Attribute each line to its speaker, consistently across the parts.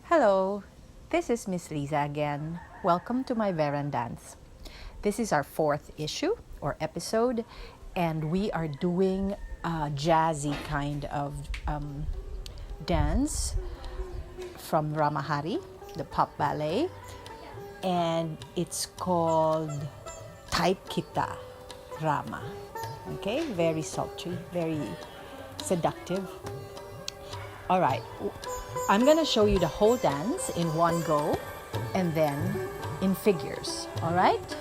Speaker 1: Hello, this is Miss Liza again. Welcome to my Veran Dance. This is our fourth issue or episode, and we are doing a jazzy kind of dance from Ramahari, the pop ballet, and it's called TYPE KITA RAMA. Okay, very sultry, very seductive. All right, I'm gonna show you the whole dance in one go and then in figures, all right?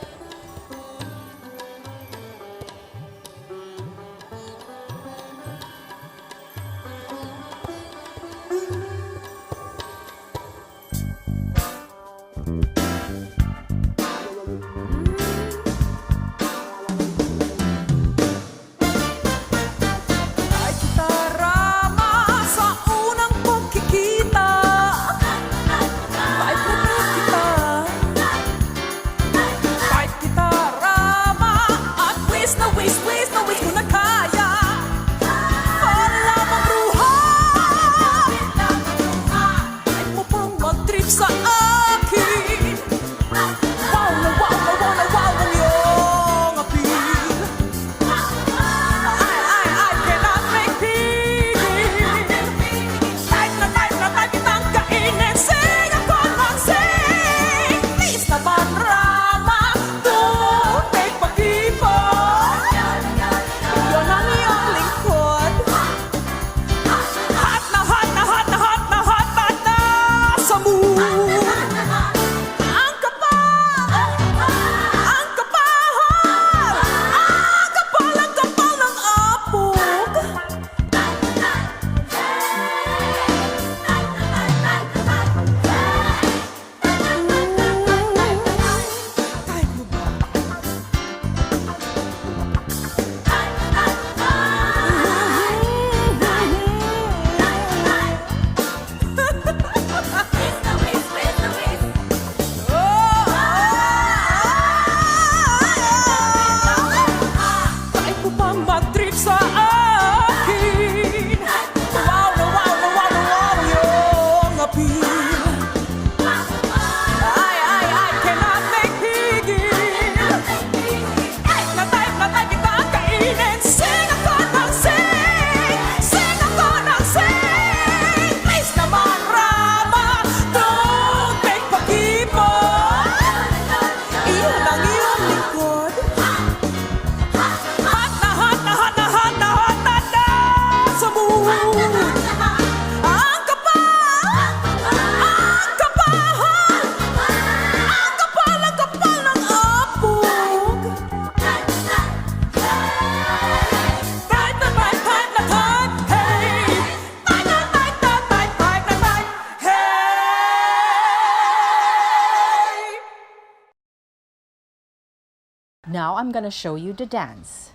Speaker 1: Now I'm going to show you the dance.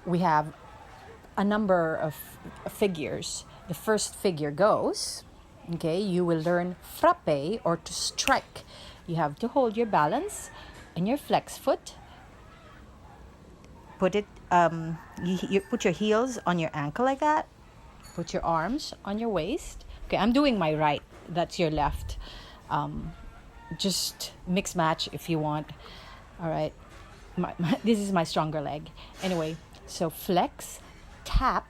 Speaker 1: We have a number of figures. The first figure goes, okay, you will learn frappe or to strike. You have to hold your balance and your flex foot. Put it, you put your heels on your ankle like that. Put your arms on your waist. Okay, I'm doing my right. That's your left. Just mix match if you want. All right. This is my stronger leg. Anyway, so flex, tap,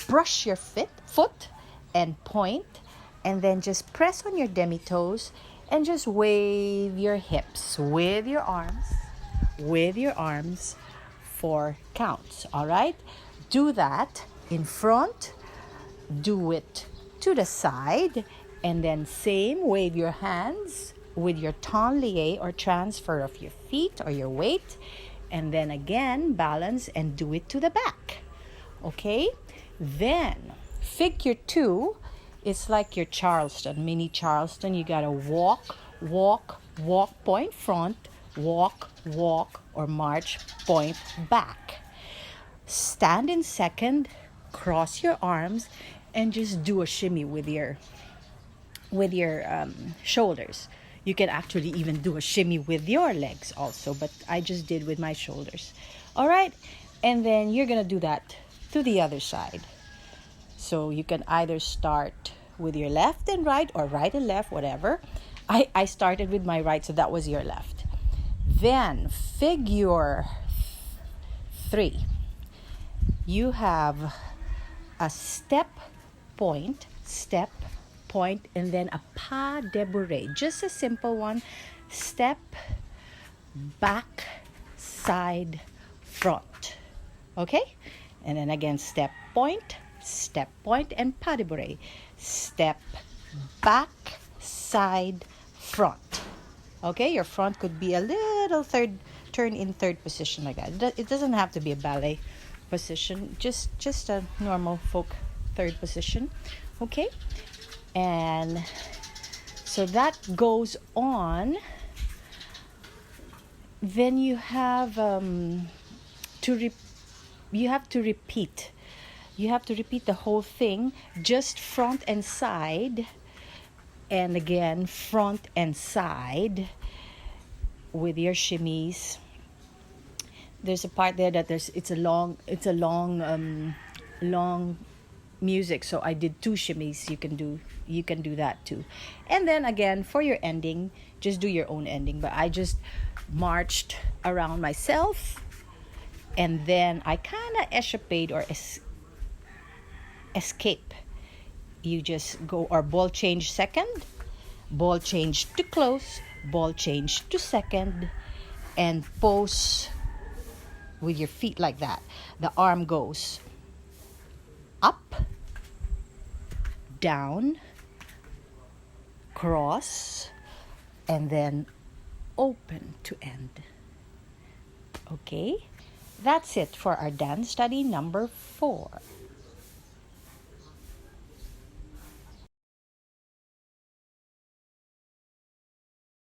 Speaker 1: brush your foot and point, and then just press on your demi-toes and just wave your hips with your arms for counts, all right? Do that in front, do it to the side, and then same, wave your hands with your tablier or transfer of your feet or your weight, and then again balance and do it to the back. Okay, then figure 2 is like your Charleston, mini Charleston. You gotta walk, point front, walk, or march, point back. Stand in second, cross your arms, and just do a shimmy with your shoulders. You can actually even do a shimmy with your legs also, but I just did with my shoulders. All right, and then you're gonna do that to the other side. So you can either start with your left and right, or right and left, whatever. I started with my right, so that was your left. Then figure 3. You have a step, point, and then a pas de bourrée. Just a simple one. Step, back, side, front. Okay? And then again, step, point, and pas de bourrée. Step, back, side, front. Okay? Your front could be a little turn in third position like that. It doesn't have to be a ballet position, just a normal folk third position. Okay? And so that goes on. Then you have you have to repeat the whole thing, just front and side, and again front and side with your shimmies. There's a part there that it's a long music, so I did 2 shimmies. You can do that too. And then again, for your ending, just do your own ending. But I just marched around myself, and then I kind of escapade or escape. You just go, or ball change second, ball change to close, ball change to second, and pose with your feet like that. The arm goes up, down, cross, and then open to end. Okay? That's it for our dance study number 4.